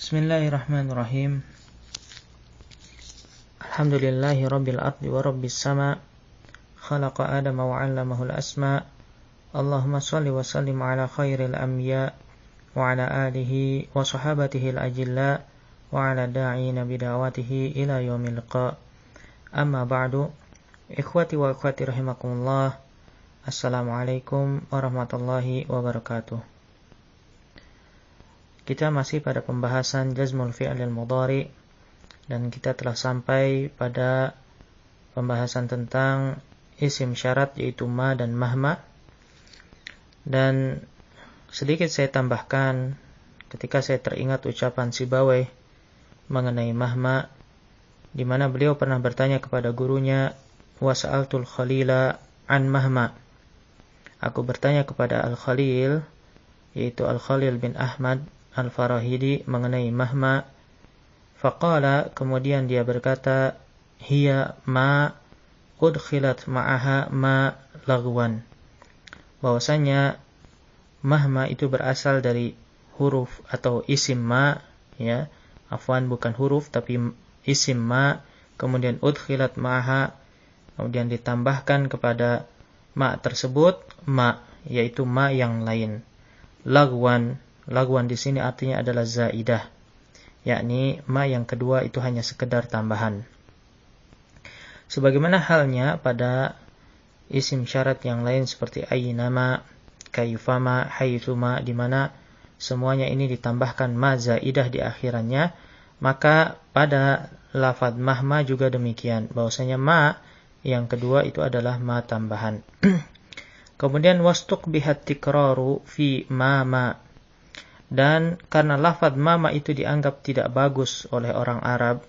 Bismillahirrahmanirrahim. Alhamdulillahi rabbil ardi wa rabbis sama. Khalaqa adama wa 'allamahul asma. Allahumma shalli wa sallim ala khairil anbiya wa ala alihi wa sahabatihi al-ajilla wa ala da'ina bidawatihi ila yaumil liqa. Amma ba'du. Ikhwati wa akhwati rahimakumullah. Assalamualaikum warahmatullahi wabarakatuh. Kita masih pada pembahasan jazmul fi'lil mudhari dan kita telah sampai pada pembahasan tentang isim syarat yaitu ma dan mahma. Dan sedikit saya tambahkan ketika saya teringat ucapan Sibawayh mengenai mahma, di mana beliau pernah bertanya kepada gurunya, wasa'altul khalila an mahma. Aku bertanya kepada Al-Khalil, yaitu Al-Khalil bin Ahmad Al-Farahidi mengenai mahma. Faqala, kemudian dia berkata, hiya ma udkhilat ma'aha ma lagwan. Bahwasanya mahma itu berasal dari huruf atau isim ma, ya, afwan bukan huruf tapi isim ma, kemudian udkhilat ma'aha, kemudian ditambahkan kepada ma tersebut ma, yaitu ma yang lain. Lagwan di sini artinya adalah zaidah, yakni ma yang kedua itu hanya sekedar tambahan. Sebagaimana halnya pada isim syarat yang lain seperti aynama, kayfama, haitsuma, di mana semuanya ini ditambahkan ma zaidah di akhirannya, maka pada lafadz mahma juga demikian, bahwasanya ma yang kedua itu adalah ma tambahan. Kemudian wastuqbihat tikraru fi ma. Dan karena lafadz mama itu dianggap tidak bagus oleh orang Arab,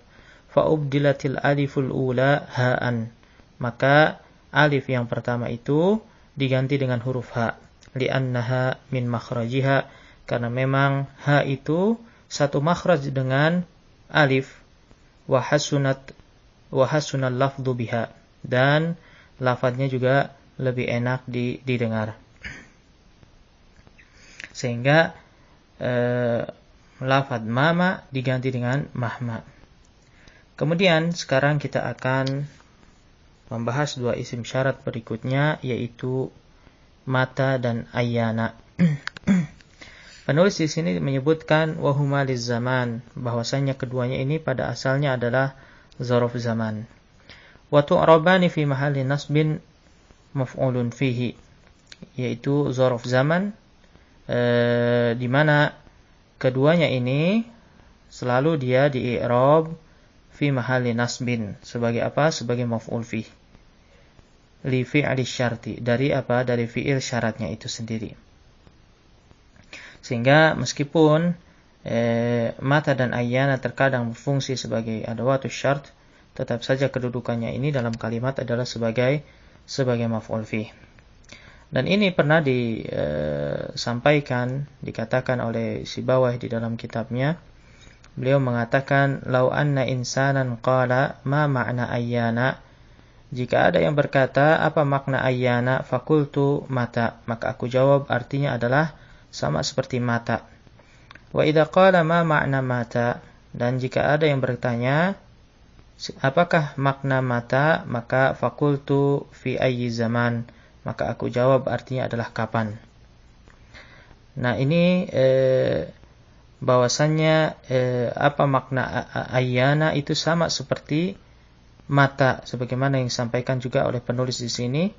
fa'ubdilatil aliful ula ha'an, maka alif yang pertama itu diganti dengan huruf ha, li'annaha min makhrajiha, karena memang ha itu satu makhraj dengan alif, wa hasunal lafdhu biha, dan lafadznya juga lebih enak didengar. Sehingga lafadz mama diganti dengan mahma. Kemudian sekarang kita akan membahas dua isim syarat berikutnya, yaitu mata dan ayyana. Penulis di sini menyebutkan wahuma liz zaman, bahwasanya keduanya ini pada asalnya adalah zarf zaman. Wa tu'rabani fi mahalli nasbin maf'ulun fihi, yaitu zarf zaman, di mana keduanya ini selalu dia di i'rab fi mahalli nasbin, sebagai apa? Sebagai maf'ul fih, li fi'li syarti, dari apa? Dari fi'il syaratnya itu sendiri. Sehingga meskipun mata dan ayyana terkadang berfungsi sebagai adawatus syart, tetap saja kedudukannya ini dalam kalimat adalah sebagai maf'ul fih. Dan ini pernah disampaikan, dikatakan oleh Sibawayh di dalam kitabnya. Beliau mengatakan, lau anna insanan qala ma ma'na ayyana, jika ada yang berkata apa makna ayyana, fakultu mata, maka aku jawab artinya adalah sama seperti mata. Wa idza qala ma ma'na mata, dan jika ada yang bertanya apakah makna mata, maka fakultu fi ayyi zaman, maka aku jawab artinya adalah kapan. Nah ini bahwasannya apa makna ayyana itu sama seperti mata, sebagaimana yang disampaikan juga oleh penulis di sini.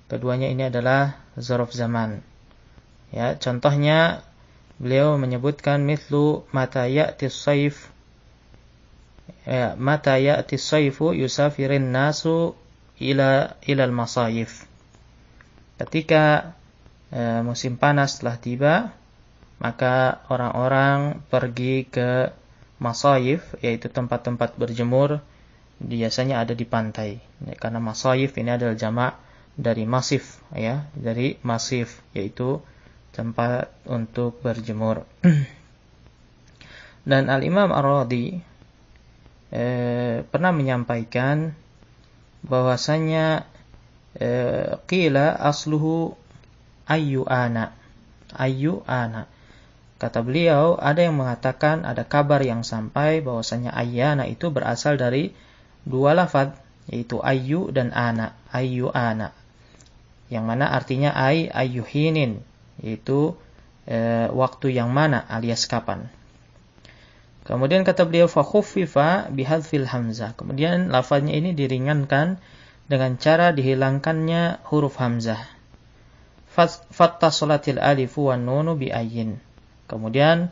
Keduanya ini adalah zarf zaman. Ya, contohnya beliau menyebutkan mithlu mata ya'ti as-sayf, ya, mata ya'ti as-sayfu yusafirin nasu ila al-masayif. Ketika musim panas telah tiba, maka orang-orang pergi ke masayif, yaitu tempat-tempat berjemur, biasanya ada di pantai. Karena masayif ini adalah jamak dari masif, ya, dari masif, yaitu tempat untuk berjemur. Dan Al-Imam Ar-Radhi pernah menyampaikan bahwasanya qila asluhu ayyu ana. Kata beliau, ada yang mengatakan ada kabar yang sampai bahwasanya ayyana itu berasal dari dua lafaz, yaitu ayyu dan ana, ayyu ana. Yang mana artinya ayyuhinin, yaitu waktu yang mana alias kapan. Kemudian kata beliau fa khuffifa bihadzfil hamzah. Kemudian lafaznya ini diringankan dengan cara dihilangkannya huruf hamzah. Fattasalatil alifu wan nunu bi ayyin. Kemudian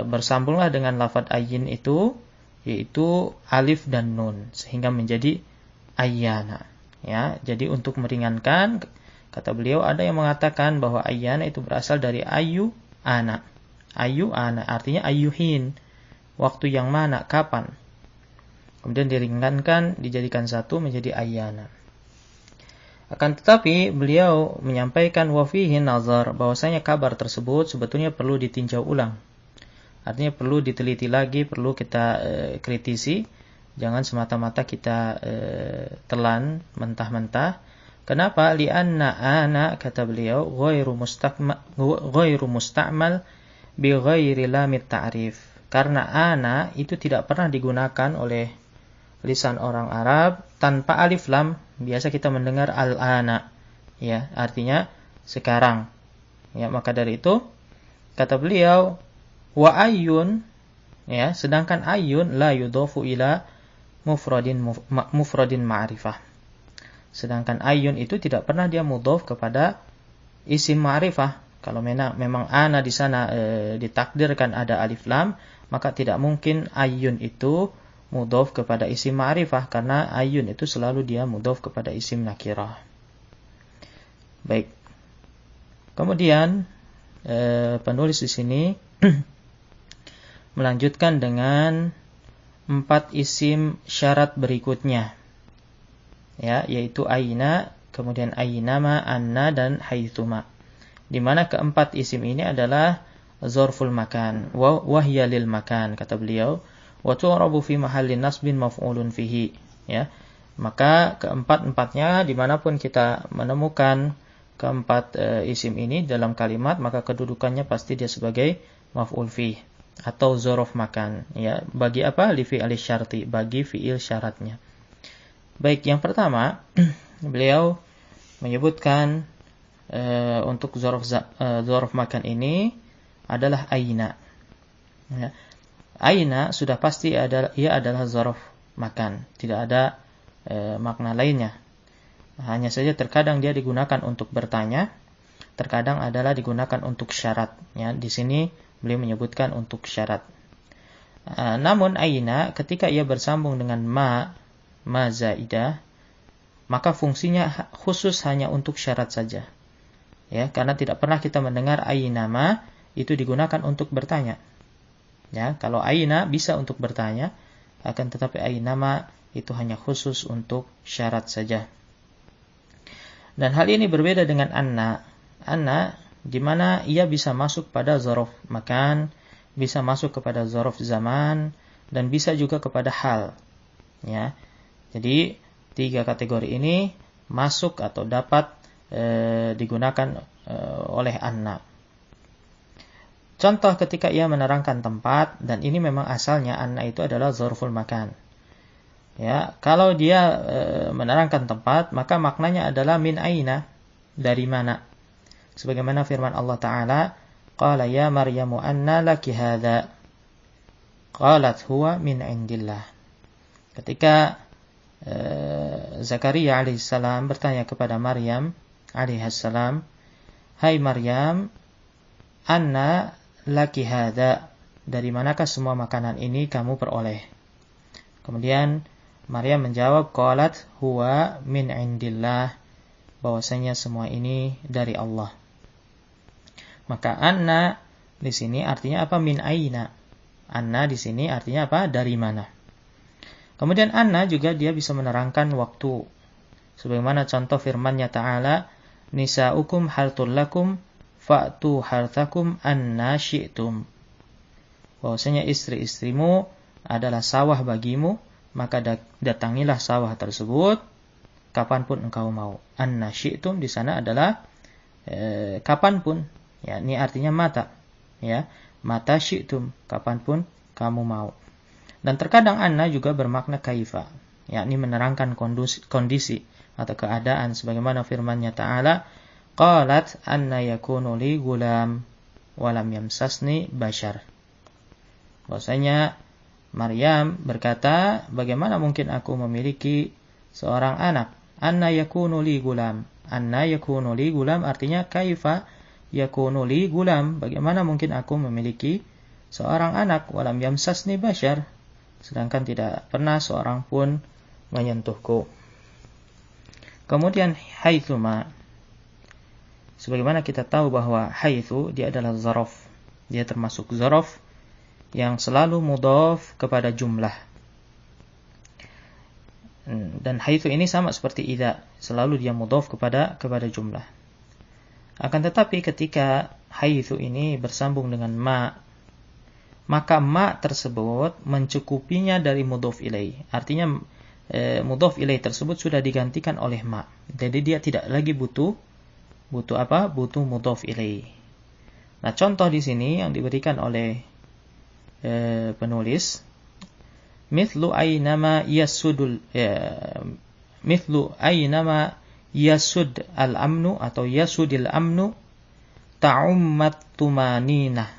bersambunglah dengan lafaz ayyin itu, yaitu alif dan nun, sehingga menjadi ayyana. Ya, jadi untuk meringankan, kata beliau ada yang mengatakan bahwa ayyana itu berasal dari ayyu ana. Ayyu ana artinya ayyuhin, waktu yang mana, kapan. Kemudian diringankan, dijadikan satu menjadi ayyana. Akan tetapi beliau menyampaikan wa fihi nazar, bahwasanya kabar tersebut sebetulnya perlu ditinjau ulang. Artinya perlu diteliti lagi, perlu kita kritisi. Jangan semata-mata kita telan mentah-mentah. Kenapa? Li'anna ana, kata beliau, ghairu musta'mal bi ghairi lamit ta'rif. Karena ana itu tidak pernah digunakan oleh lisan orang Arab tanpa alif lam. Biasa kita mendengar al-ana, ya, artinya sekarang. Ya, maka dari itu kata beliau wa ayyun, ya, sedangkan ayyun la yudhafu ila mufradin ma'rifah. Sedangkan ayyun itu tidak pernah dia mudhaf kepada isim ma'rifah. Kalau memang ana di sana ditakdirkan ada alif lam, maka tidak mungkin ayyun itu mudhaf kepada isim ma'rifah, karena ayyun itu selalu dia mudhaf kepada isim nakirah. Baik. Kemudian penulis di sini melanjutkan dengan 4 isim syarat berikutnya. Ya, yaitu aina, kemudian ainama, anna dan haitsuma. Di mana keempat isim ini adalah dzarful makan, wa hiya lil makan, kata beliau, wa tu'rabu fi mahallin nasbin maf'ulun fihi, ya. Maka keempat-empatnya dimanapun kita menemukan keempat isim ini dalam kalimat, maka kedudukannya pasti dia sebagai maf'ul fih atau dzarf makan, ya. Bagi apa? Li fi'il syarti, bagi fi'il syaratnya. Baik, yang pertama beliau menyebutkan untuk dzarf makan ini adalah aina. Ya. Aina sudah pasti ia adalah dzarf makan, tidak ada makna lainnya. Hanya saja terkadang dia digunakan untuk bertanya, terkadang adalah digunakan untuk syarat. Ya, di sini beliau menyebutkan untuk syarat. Namun aina ketika ia bersambung dengan ma zaidah, maka fungsinya khusus hanya untuk syarat saja. Ya, karena tidak pernah kita mendengar aina ma itu digunakan untuk bertanya. Ya, kalau aina bisa untuk bertanya, akan tetapi aina ma itu hanya khusus untuk syarat saja. Dan hal ini berbeda dengan anna. Anna di mana ia bisa masuk pada dzarf makan, bisa masuk kepada dzarf zaman, dan bisa juga kepada hal. Ya. Jadi 3 kategori ini masuk atau dapat digunakan oleh anna. Contoh ketika ia menerangkan tempat, dan ini memang asalnya anna itu adalah dzarful makan. Ya, kalau dia menerangkan tempat, maka maknanya adalah min aina, dari mana. Sebagaimana firman Allah Ta'ala, qala ya Maryamu anna laki hadza. Qalat huwa min indillah. Ketika Zakaria alaihissalam bertanya kepada Maryam alaihissalam, hai Maryam, anna laki hadza, dari manakah semua makanan ini kamu peroleh? Kemudian Maryam menjawab, qalat huwa min indillah, bahwasanya semua ini dari Allah. Maka anna di sini artinya apa? Min aina. Anna di sini artinya apa? Dari mana. Kemudian anna juga dia bisa menerangkan waktu. Sebagaimana contoh firman-Nya Ta'ala, nisa'ukum harthul lakum fa'tu harthakum anna syi'tum. Bahwasanya istri-istrimu adalah sawah bagimu, maka datangilah sawah tersebut kapanpun engkau mau. Anna syi'tum di sana adalah kapanpun. Ya, ini artinya mata. Ya, mata syi'tum, kapanpun kamu mau. Dan terkadang anna juga bermakna kaifa, yakni menerangkan kondisi atau keadaan, sebagaimana firman-Nya Ta'ala, qalat anna yakunu li gulam walam yamsasni bashar. Bahwasanya Maryam berkata, bagaimana mungkin aku memiliki seorang anak? Anna yakunu li gulam. Anna yakunu li gulam artinya kaifa yakunu li gulam. Bagaimana mungkin aku memiliki seorang anak? Walam yamsasni bashar. Sedangkan tidak pernah seorang pun menyentuhku. Kemudian haitsuma. Sebagaimana kita tahu bahwa haitsu dia adalah zaraf. Dia termasuk zaraf yang selalu mudhaf kepada jumlah. Dan haitsu ini sama seperti idza, selalu dia mudhaf kepada jumlah. Akan tetapi ketika haitsu ini bersambung dengan ma, maka ma tersebut mencukupinya dari mudhaf ilaih. Artinya mudhaf ilaih tersebut sudah digantikan oleh ma. Jadi dia tidak lagi butuh apa? Butuh mudhaf ilaih. Nah, contoh di sini yang diberikan oleh penulis, mithlu aynama yasudul mithlu aynama yasud al-amnu atau yasudil amnu ta'ummat tumaninah,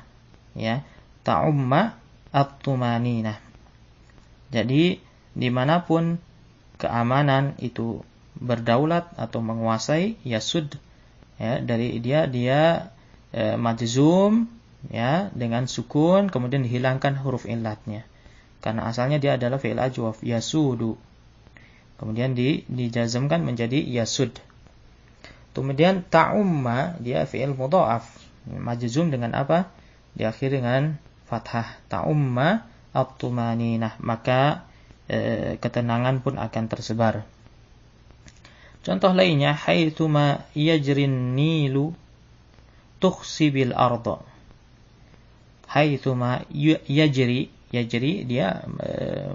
ya, ta'umma at-tumaninah. Jadi dimanapun keamanan itu berdaulat atau menguasai, yasud, ya, dari dia majzum, ya, dengan sukun, kemudian dihilangkan huruf illatnya. Karena asalnya dia adalah fi'il ajwaf, yasudu. Kemudian dijazmkan menjadi yasud. Kemudian ta'umma, dia fi'il mudha'af, majzum dengan apa? Diakhiri dengan fathah. Ta'umma at-tumaninah, maka ketenangan pun akan tersebar. Contoh lainnya, haitsuma yajrin nilu tukhsibil arda. Haitsuma yajri dia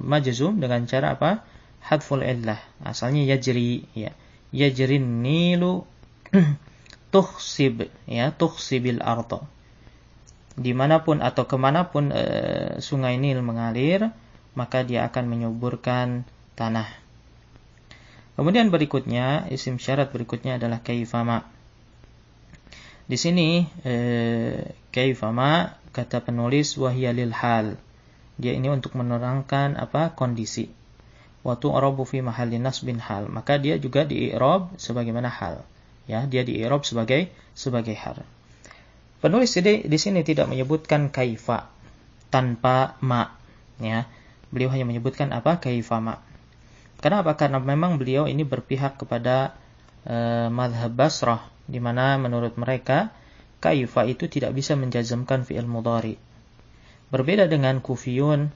majzum dengan cara apa? Hadful illah. Asalnya yajri, ya. Yajrin nilu tukhsib, ya, tukhsibil arda. Dimanapun atau kemanapun sungai Nil mengalir, maka dia akan menyuburkan tanah. Kemudian berikutnya, isim syarat berikutnya adalah kaifama. Di sini kaifama, kata penulis, wahya lil hal. Dia ini untuk menerangkan apa? Kondisi. Wa tu'rabu fi mahalli nasbin hal. Maka dia juga di-i'rab sebagaimana hal. Ya, dia di-i'rab sebagai hal. Penulis di sini tidak menyebutkan kaifa tanpa ma, ya. Beliau hanya menyebutkan apa? Kaifama. Kenapa? Karena memang beliau ini berpihak kepada madhab Basrah, di mana menurut mereka kaifa itu tidak bisa menjazmkan fi'il mudhari. Berbeda dengan Kufiyun,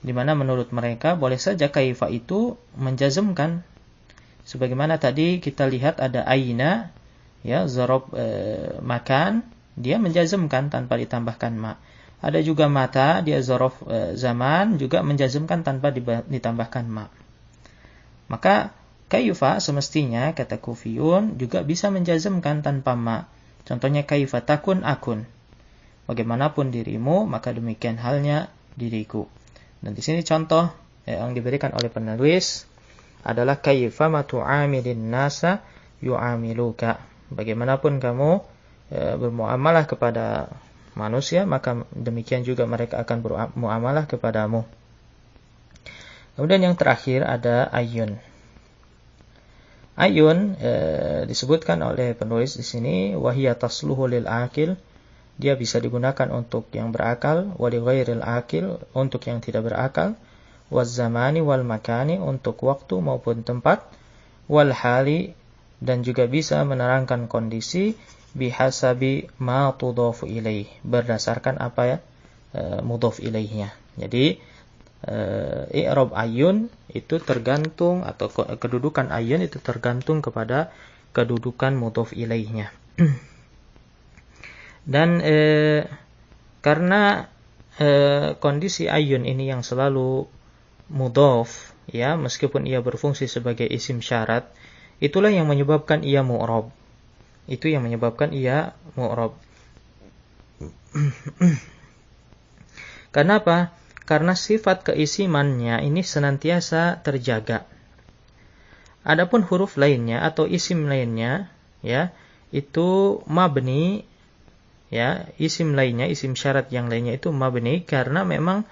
di mana menurut mereka boleh saja kaifa itu menjazmkan. Sebagaimana tadi kita lihat ada aina, ya, zarab makan, dia menjazmkan tanpa ditambahkan ma. Ada juga mata, dia zaraf zaman, juga menjazmkan tanpa ditambahkan ma. Maka kaifa semestinya, kata Kufiyun, juga bisa menjazmkan tanpa ma. Contohnya kaifa takun akun. Bagaimanapun dirimu, maka demikian halnya diriku. Dan di sini contoh yang diberikan oleh penulis adalah kaifa ma tu'amilin nasa yu'amiluka. Bagaimanapun kamu bermuamalah kepada manusia, maka demikian juga mereka akan bermuamalah kepadamu. Kemudian yang terakhir ada ayun. Ayun disebutkan oleh penulis di sini, wahiyya tasluhu lil akil. Dia bisa digunakan untuk yang berakal, wa li ghairil akil, untuk yang tidak berakal, waz zamani wal makani, untuk waktu maupun tempat, wal hali, dan juga bisa menerangkan kondisi, bihasabi ma tudhafu ilaih, berdasarkan apa ya mudhaf ilaihnya. Jadi i'rab ayun itu tergantung, atau kedudukan ayun itu tergantung kepada kedudukan mudhaf ilaihnya. Dan karena kondisi ayun ini yang selalu mudhaf, ya, meskipun ia berfungsi sebagai isim syarat, itulah yang menyebabkan ia mu'rab. Itu yang menyebabkan ia mu'rab. Kenapa? Karena sifat keisimannya ini senantiasa terjaga. Adapun huruf lainnya atau isim lainnya, ya, itu mabni, ya, isim lainnya, isim syarat yang lainnya itu mabni karena memang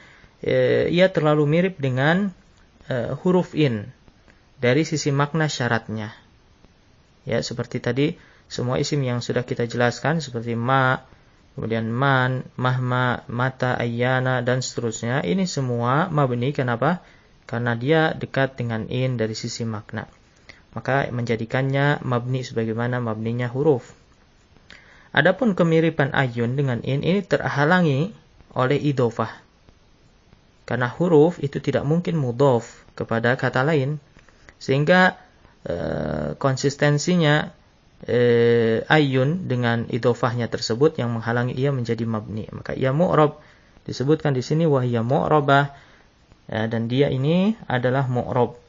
ia terlalu mirip dengan huruf in dari sisi makna syaratnya. Ya, seperti tadi semua isim yang sudah kita jelaskan seperti ma, kemudian man, mahma, mata, ayyana, dan seterusnya. Ini semua mabni. Kenapa? Karena dia dekat dengan in dari sisi makna. Maka menjadikannya mabni sebagaimana mabninya huruf. Adapun kemiripan ayun dengan in ini terhalangi oleh idhofah. Karena huruf itu tidak mungkin mudhof kepada kata lain. Sehingga konsistensinya ayun dengan idhofahnya tersebut yang menghalangi ia menjadi mabni. Maka ia mu'rab. Disebutkan di sini wahia mu'rabah, dan dia ini adalah mu'rab.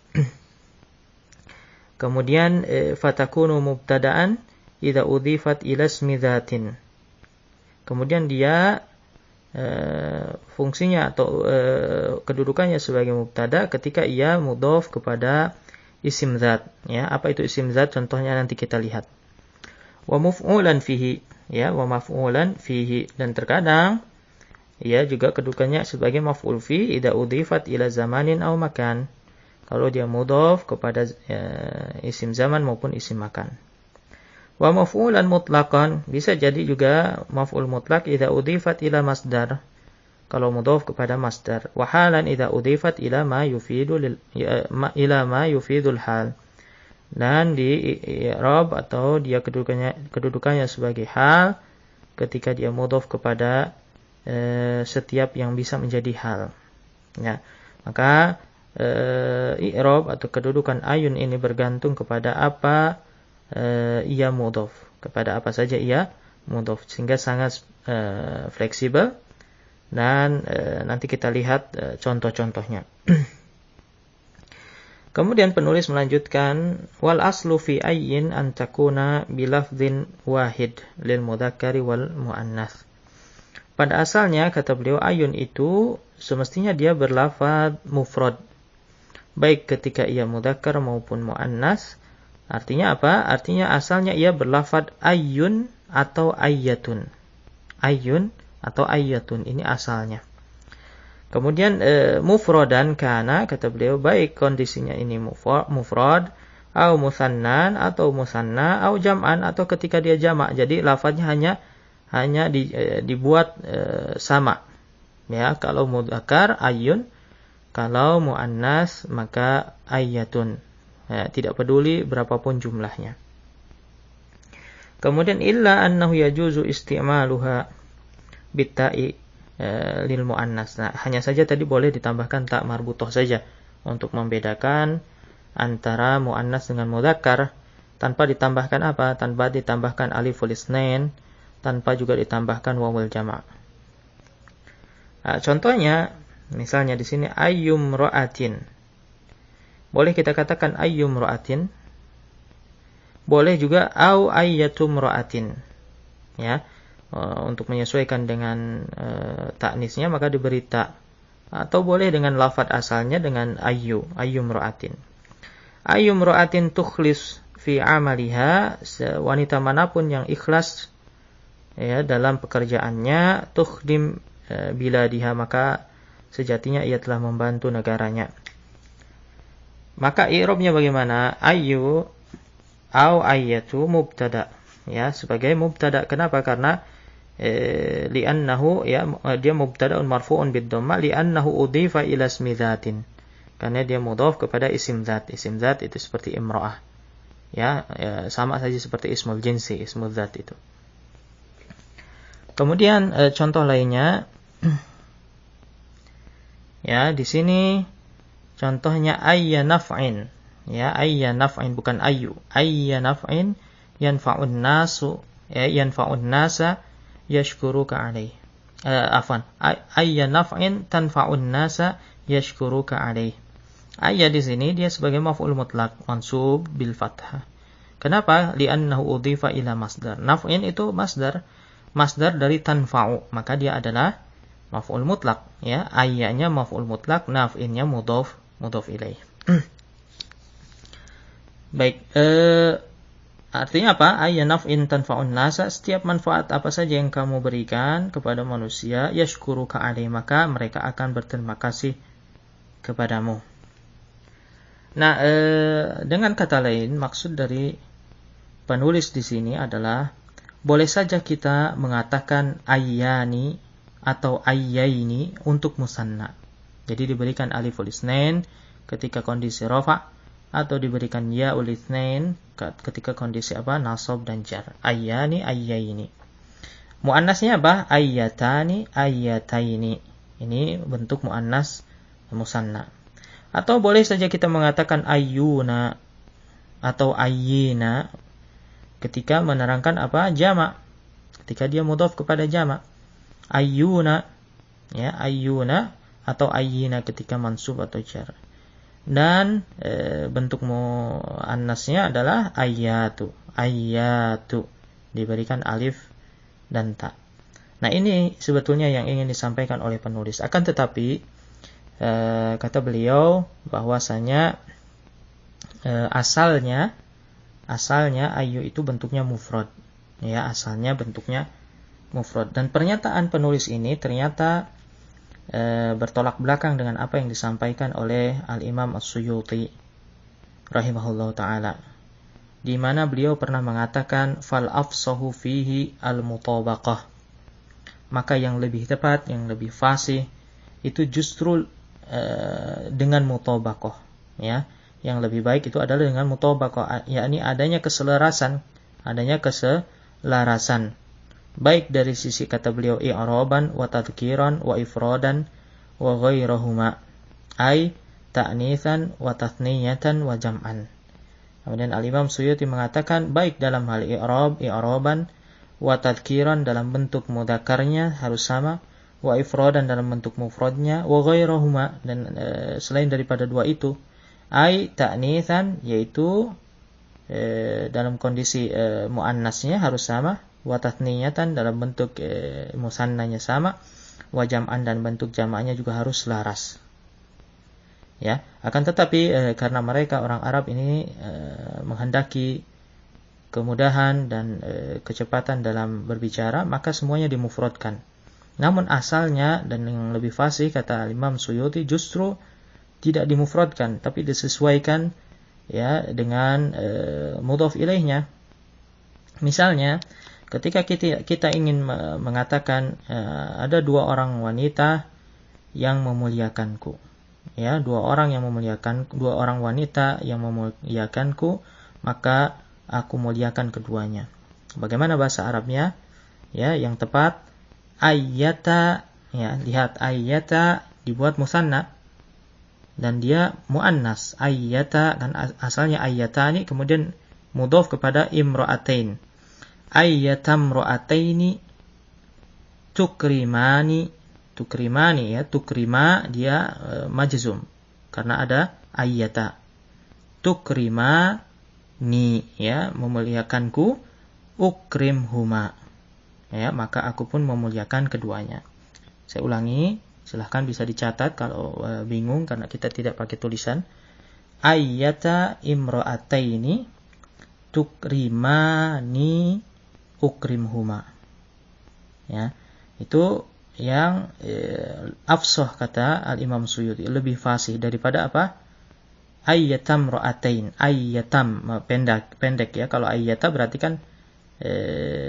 Kemudian fatakunu mubtada'an idza udhifat ila ismi dzatin. Kemudian dia fungsinya atau kedudukannya sebagai mubtada ketika ia mudhof kepada isim dzat. Ya, apa itu isim dzat? Contohnya nanti kita lihat. Wa maf'ulan fihi, ya, wa maf'ulan fihi, dan terkadang ya juga kedudukannya sebagai maf'ul fi idza udhifat ila zamanin aw makan. Kalau dia mudhof kepada isim zaman maupun isim makan. Wa maf'ulan mutlaqan, bisa jadi juga maf'ul mutlaq idza udhifat ila masdar. Kalau mudhof kepada masdar. Wa halan idza udhifat ila ma yufidul hal. Dan di i'rab atau dia kedudukannya sebagai hal ketika dia mudhof kepada setiap yang bisa menjadi hal. Ya, maka i'rab atau kedudukan ayun ini bergantung kepada apa ia mudhof, kepada apa saja ia mudhof, sehingga sangat fleksibel. Dan nanti kita lihat contoh-contohnya. Kemudian penulis melanjutkan, wal aslu fi ayyin an takuna bilafdhin wahid lil mudzakkari wal muannats. Pada asalnya kata beliau ayun itu semestinya dia berlafaz mufrad, baik ketika ia mudzakkar maupun muannats. Artinya apa? Artinya asalnya ia berlafaz ayyun atau ayyatun. Ayyun atau ayyatun, ini asalnya. Kemudian mufradan kana, kata beliau, baik kondisinya ini mufrad, au musannan atau musanna, au jam'an atau ketika dia jamak. Jadi lafaznya hanya dibuat sama. Ya, kalau mudzakkar ayyun, kalau muannas maka ayyatun. Ya, tidak peduli berapapun jumlahnya. Kemudian illa annahu yajuzu isti'maluha bitta'i lil muannas. Nah, hanya saja tadi boleh ditambahkan tak marbutah saja untuk membedakan antara muannas dengan mudzakkar, tanpa ditambahkan apa? Tanpa ditambahkan aliful itsnain, tanpa juga ditambahkan wawul jama'. Nah, contohnya misalnya di sini ayyum ra'atin. Boleh kita katakan ayyum ra'atin. Boleh juga au ayyatum ra'atin. Ya. Untuk menyesuaikan dengan taknisnya maka diberi ta, atau boleh dengan lafaz asalnya dengan ayyum ra'atin. Ayyum ra'atin tukhlis fi amaliha, wanita manapun yang ikhlas ya dalam pekerjaannya, tukhdim biladiha, maka sejatinya ia telah membantu negaranya. Maka i'rabnya bagaimana? Ayyu au ayyatu mubtada, ya, sebagai mubtada. Kenapa? Karena li'annahu, ya, dia mubtada'un marfu'un bid-dhamma li'annahu udhifa ila ismi dzatin. Karena dia mudhaf kepada isim dzat. Isim dzat itu seperti imra'ah. Ya, sama saja seperti ismul jinsi, ismul dzat itu. Kemudian contoh lainnya ya, di sini contohnya ayya naf'in. Ya, ayya naf'in, bukan ayyu. Ayya naf'in yanfa'un nasu, ya, yanfa'un nasa yashkuruka alaih. Ayya naf'in tanfa'un nasa yashkuruka alaih. Ayya di sini dia sebagai maf'ul mutlaq mansub bil fathah. Kenapa? Li'annahu udhifa ila masdar. Naf'in itu masdar dari tanfa'u, maka dia adalah maf'ul mutlak, ya. Ayyanya maf'ul mutlak, naf'innya mudhaf ilaih. Baik, artinya apa? Ayya naf'in tanfa'un nasa, setiap manfaat apa saja yang kamu berikan kepada manusia, yashkuruka alaih, maka mereka akan berterima kasih kepadamu. Nah, dengan kata lain, maksud dari penulis di sini adalah boleh saja kita mengatakan ayyani atau ayyaini untuk musanna. Jadi diberikan aliful isnain ketika kondisi rafa, atau diberikan ya'ul itsnain ketika kondisi apa? Nasab dan jar. Ayyani, ayyaini. Muannasnya apa? Ayyatani, ayyataini. Ini bentuk muannas musanna. Atau boleh saja kita mengatakan ayyuna atau ayyina ketika menerangkan apa? Jama'. Ketika dia mudhaf kepada jama'. Ayyuna, ya, ayyuna atau ayyina ketika mansub atau jar. Dan bentuk muannasnya adalah ayyatu, ayyatu, diberikan alif dan ta. Nah, ini sebetulnya yang ingin disampaikan oleh penulis. Akan tetapi kata beliau bahwasanya asalnya ayyu itu bentuknya mufrad, ya, asalnya bentuknya mufrad. Dan pernyataan penulis ini ternyata bertolak belakang dengan apa yang disampaikan oleh Al-Imam As-Suyuti rahimahullahu ta'ala, di mana beliau pernah mengatakan fal afsahu fihi al-mutabaqah, maka yang lebih tepat, yang lebih fasih itu justru dengan mutabaqah, ya. Yang lebih baik itu adalah dengan mutabaqah, yakni adanya keselarasan, baik dari sisi kata beliau i'raban wa tadhkiran wa ifradan wa ghairahuma, ay ta'nitsan wa tathniyatan wa jam'an. Kemudian Al-Imam Suyuti mengatakan baik dalam hal i'raban, wa tadhkiran dalam bentuk mudzakarnya harus sama, wa ifradan dalam bentuk mufradnya, wa ghairahuma, dan selain daripada dua itu, ay ta'nitsan yaitu dalam kondisi muannasnya harus sama, wa tathniyatan dalam bentuk musannanya sama, wa jam'an dan bentuk jamaknya juga harus selaras. Ya, akan tetapi karena mereka orang Arab ini menghendaki kemudahan dan kecepatan dalam berbicara, maka semuanya dimufradkan. Namun asalnya dan yang lebih fasih kata Imam Suyuti justru tidak dimufradkan, tapi disesuaikan, ya, dengan mudhaf ilaihnya. Misalnya ketika kita ingin mengatakan ada dua orang wanita yang memuliakanku, ya, dua orang wanita yang memuliakanku, maka aku muliakan keduanya. Bagaimana bahasa Arabnya? Ya, yang tepat ayyata, ya, lihat ayyata dibuat musanna dan dia muannas. Ayyata kan asalnya ayyatani, kemudian mudhaf kepada imra'atain. Ayyatam ro'ataini tukrimani, ya, tukrima dia majzum karena ada ayyata. Tukrimani, ya, memuliakanku, ukrimhuma, ya, maka aku pun memuliakan keduanya. Saya ulangi, silahkan bisa dicatat kalau bingung karena kita tidak pakai tulisan. Ayyata imro'ataini tukrimani ukrimhuma, ya, itu yang afsah kata Al-Imam Suyuti, lebih fasih daripada apa? Ayyatam ro'atain, ayyatam pendek, ya. Kalau ayyata berarti kan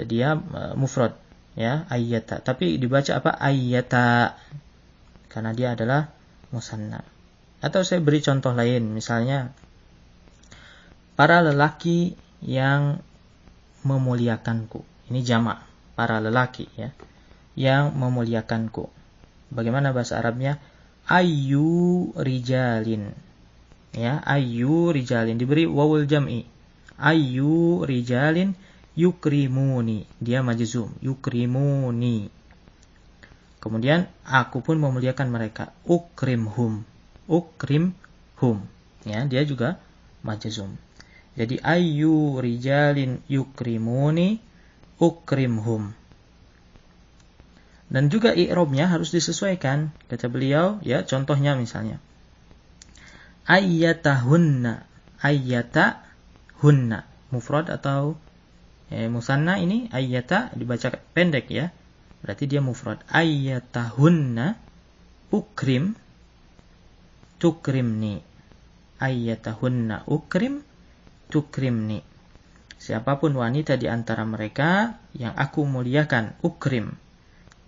dia mufrad, ya, ayyata, tapi dibaca apa? Ayyata, karena dia adalah musanna. Atau saya beri contoh lain, misalnya para lelaki yang memuliakanku. Ini jamak, para lelaki, ya, yang memuliakanku. Bagaimana bahasa Arabnya? Ayyu rijalin, ya, ayyu rijalin diberi wawul jam'i. Ayyu rijalin yukrimuni, dia majzum, yukrimuni. Kemudian aku pun memuliakan mereka, ukrimhum, ya, dia juga majzum. Jadi ayyu rijalin yukrimuni ukrimhum. Dan juga i'rabnya harus disesuaikan. Kata beliau, ya contohnya misalnya. Ayyatahunna. Ayyatahunna. Mufrad atau musanna ini ayyata dibaca pendek ya. Berarti dia mufrad. Ayyatahunna ukrim tukrimni. Ayyatahunna ukrim tukrimni. Siapapun wanita di antara mereka yang aku muliakan, ukrim,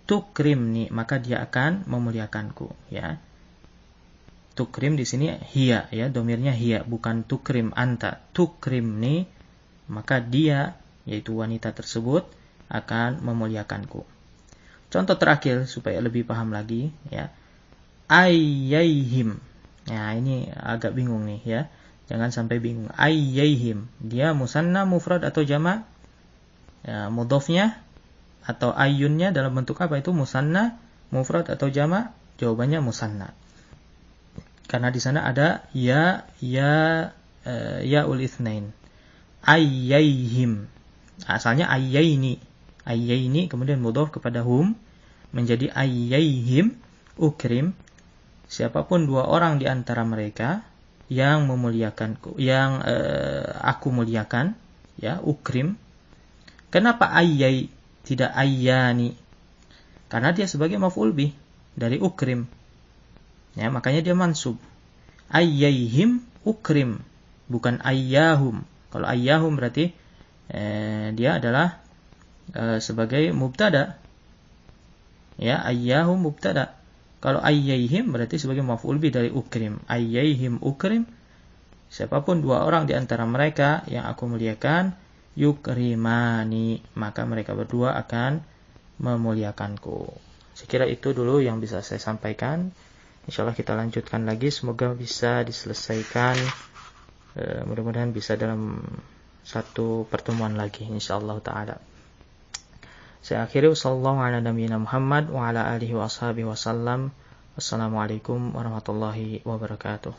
tukrimni, maka dia akan memuliakanku, ya. Tukrim di sini hiya, ya, domirnya hiya, bukan tukrim anta. Tukrimni, maka dia, yaitu wanita tersebut, akan memuliakanku. Contoh terakhir supaya lebih paham lagi, ya. Ayyaihim. Nah, ini agak bingung nih, ya. Jangan sampai bingung. Ayyaihim. Dia musanna, mufrad atau jama'? Ya, mudhofnya atau ayyunnya dalam bentuk apa itu? Musanna, mufrad atau jama'? Jawabannya musanna. Karena di sana ada ul itsnain. Ayyaihim. Asalnya ayyaini. Ayyaini kemudian mudhof kepada hum menjadi ayyaihim ukrim. Siapapun dua orang di antara mereka yang memuliakanku, yang aku muliakan, ya, ukrim. Kenapa ayyai tidak ayyani? Karena dia sebagai maf'ul bih dari ukrim. Ya, makanya dia mansub. Ayyaihim ukrim, bukan ayyahum. Kalau ayyahum berarti dia adalah sebagai mubtada. Ya, ayyahum mubtada. Kalau ayyaihim berarti sebagai maf'ul bih dari ukrim. Ayyaihim ukrim. Siapapun dua orang di antara mereka yang aku muliakan, yukrimani, maka mereka berdua akan memuliakanku. Sekira itu dulu yang bisa saya sampaikan. Insyaallah kita lanjutkan lagi. Semoga bisa diselesaikan. Mudah-mudahan bisa dalam satu pertemuan lagi. Insyaallah ta'ala. Saya akhiri sallallahu ala nabiyina Muhammad wa ala alihi wa ashabihi wasallam. Wassalamualaikum warahmatullahi wabarakatuh.